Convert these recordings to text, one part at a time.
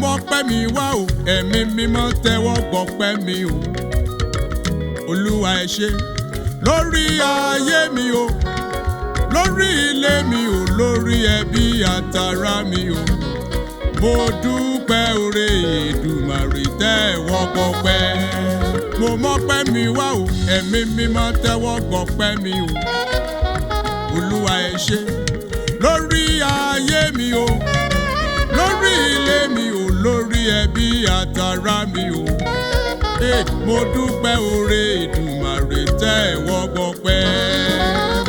mọ́pẹ́ mi wá o, ẹ̀mí mímọ́ tẹ́wọ́ gbọ́pẹ́ mi o. Olúwa ẹ ṣé lórí ayé mi o, lórí ilé mi o, lórí ẹbí àtàrà mi o. Mo dúpẹ́ oore Èdùmàrè tẹ́wọ́ gbọ́pẹ́. Mo mọ́pẹ́ mi wá o, ẹ̀mí mímọ́ tẹ́wọ́ gbọ́pẹ́ mi o. Olúwa ẹ ṣé lórí ayé mi o, lórí ilé mi o, lórí ẹbí àtàrà mi o. Mo dúpẹ́ oore Èdùmàrè tẹ́wọ́ gbọ́pẹ́.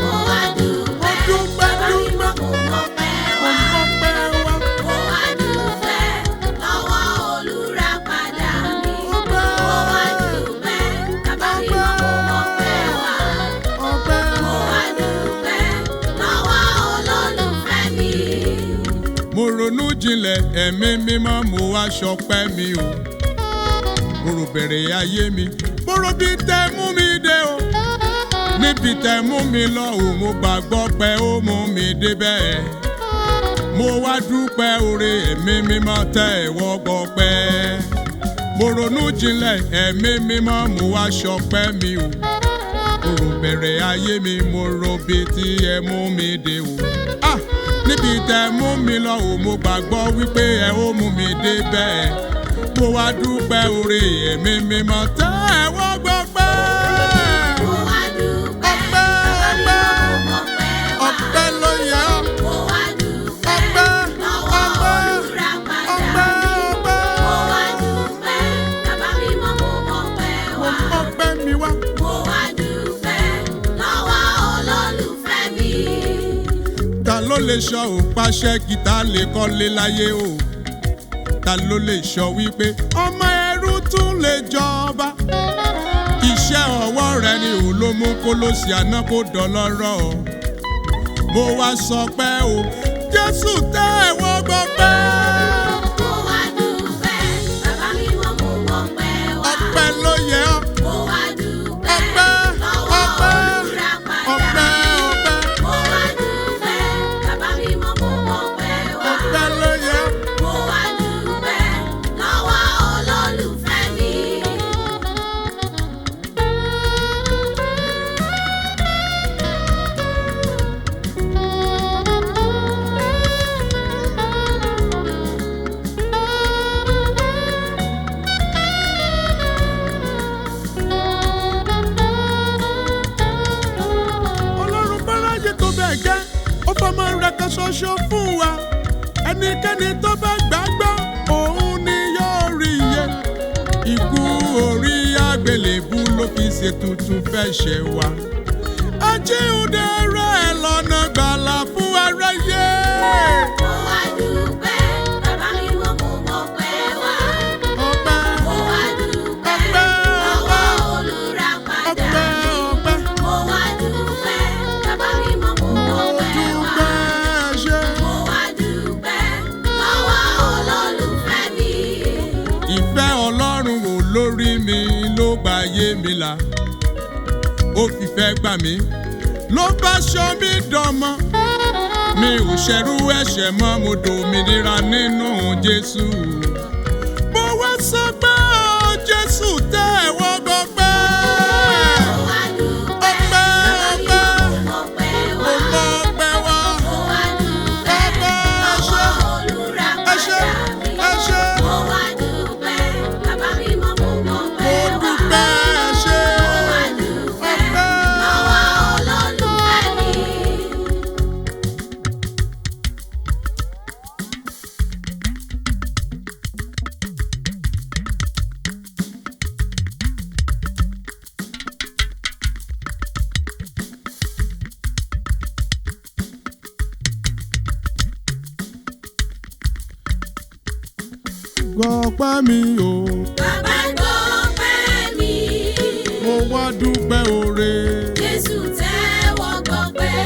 Mo wá dúpẹ́, bàbá mi mọ́ mo mọ́pẹ́ wá. Mo wá dúpẹ́ lọ́wọ́ olùràpadà mi. Mo wá dúpẹ́, bàbá mi mọ́ mo mọ́pẹ́ wá. Mo wá dúpẹ́ lọ́wọ́ olólùfẹ́ mi. Mo ronú jinlẹ̀, ẹ̀mí mímọ́ mo wá ṣọpẹ́ mi o. Mo rò bẹ̀rẹ̀ ayé mi, mo rò bí tẹ́ mú mi dé o. Níbi tẹ́ mú mi lọ o, mo gbàgbọ́ pé ó mú mi débẹ̀. Mo wá dúpẹ́ oore ẹ̀mí mímọ́ tẹ́wọ́ gbọ́pẹ́. Mo ronú jinlẹ̀, ẹ̀mí mímọ́ mo wá ṣọpẹ́ mi o. Mo rò bẹ̀rẹ̀ ayé mi, mo rò bí tí ẹ mú mi dé o. Níbi tẹ́ mú mi lọ o, mo gbàgbọ́ wípé ẹ ó mú mi débẹ̀. Mo wá dúpẹ́ oore ẹ̀mí mímọ́ tẹ́wọ́ gbọ́pẹ́. Mo wá dúpẹ́, bàbá mi mọ́ mo mọ́pẹ́ wá. Ọpẹ́ ló yẹ ọ́. Mo wá dúpẹ́ lọ́wọ́ olùràpadà mi. Mo wá dúpẹ́, bàbá mi mọ́ mo mọ́pẹ́ wá. Ọpẹ́ mi wá. Mo wá dúpẹ́ lọ́wọ́ olólùfẹ́ mi. Ta ló lè sọ ò pàṣẹ gìtá lè kọ́lé láyé o? Ta ló lè sọ wípé ọmọ ẹrú tún lè jọba? Iṣẹ́ ọwọ́ rẹ ni ò ló mú kó ló sì àná kó dọlọ́rọ̀. Mo wá sọ pé o, Jésù tẹ́wọ́ gbọ́pẹ́. Mo wá dúpẹ́, bàbá mi mọ́ mo mọ́pẹ́ wá. Ọpẹ́ ló yẹ ọ́. Mo wá dúpẹ́ lọ́wọ́ olùràpadà ọpẹ́, mi. ọpẹ́. Mo wá dúpẹ́, bàbá mi mọ́ mo mọ́pẹ́ wá. Ọpẹ́ ló yẹ ọ́. Mo wá dúpẹ́ lọ́wọ́ olólùfẹ́ mi. Ọlọ́run fẹ́ráyé tó bẹ́ẹ̀ gẹ́, ó fọmọ rẹ̀ kan ṣoṣo fún wa. Ẹnikẹ́ni tó bá gbàgbọ́, òun ni yóò rí iye. Ikú orí àgbélébú ló fi ṣètùtù fẹ́ṣẹ̀ wa. Àjíǹde rẹ̀ lọ́nà gbàlà fún aráyé. Mo wá dúpẹ́, bàbá mi mọ́ mo mọ́pẹ́ wá. Ọpẹ́, Mo wá dúpẹ́ lọ́wọ́ olùràpadà mi. ọpẹ́, Mo wá dúpẹ́, bàbá mi mọ́ mo mọ́pẹ́ wá. dúpẹ́ ṣe. Mo wá dúpẹ́ lọ́wọ́ olólùfẹ́ mi. Ìfẹ́ Ọlọ́run wò lórí mi ló gba ayé mi là. Ó fìfẹ́ gbà mí, ló bá ṣọ́ mi dánmọ́. Mi ò ṣẹrú ẹ̀ṣẹ̀ mọ́, mo dòmìnira nínú Jésù. Mo wá sọ pé ó Jésù tẹ́wọ́ gbọ́pẹ́. Mo wá dúpẹ́, bàbá mi mọ́ mo mọ́pẹ́ Mo wá. mọ́pẹ́ wá. Mo wá dúpẹ́ lọ́wọ́ olùràpadà mi. Ẹ ṣé. Mo wá dúpẹ́, bàbá mi mọ́ mo mọ́pẹ́ Mo wá. dúpẹ́ ṣe. Mo wá dúpẹ́ lọ́wọ́ olólùfẹ́ mi. Gbọ́pẹ́ mi o, Bàbá gbọ́pẹ́ mi. mo wá dúpẹ́ oore. Jésù tẹ́wọ́ gbọ́pẹ́.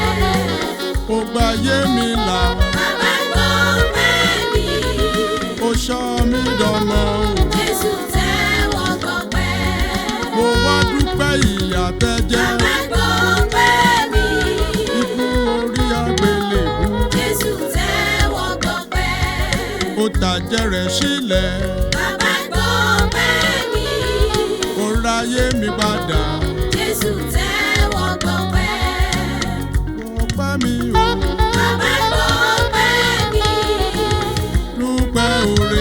Ó gba ayé mi là, Bàbá gbọ́pẹ́ mi. ó ṣọ́ mi dánmọ́ o. Jésù tẹ́wọ́ gbọ́pẹ́. Mo wá dúpẹ́ ìyà tẹ́jẹ́. Bàbá gbọ́pẹ́ mi. Ikú orí àgbélébú, Jésù tẹ́wọ́ gbọ́pẹ́. ó ta ìtàjẹ̀ rẹ̀ sílẹ̀. Bàbá gbọ́pẹ́ mi. Ó ráyé mi padà. Jésù tẹ́wọ́ gbọ́pẹ́. Ọpẹ́ mi o. Bàbá gbọ́pẹ́ mi. Dúpẹ́ oore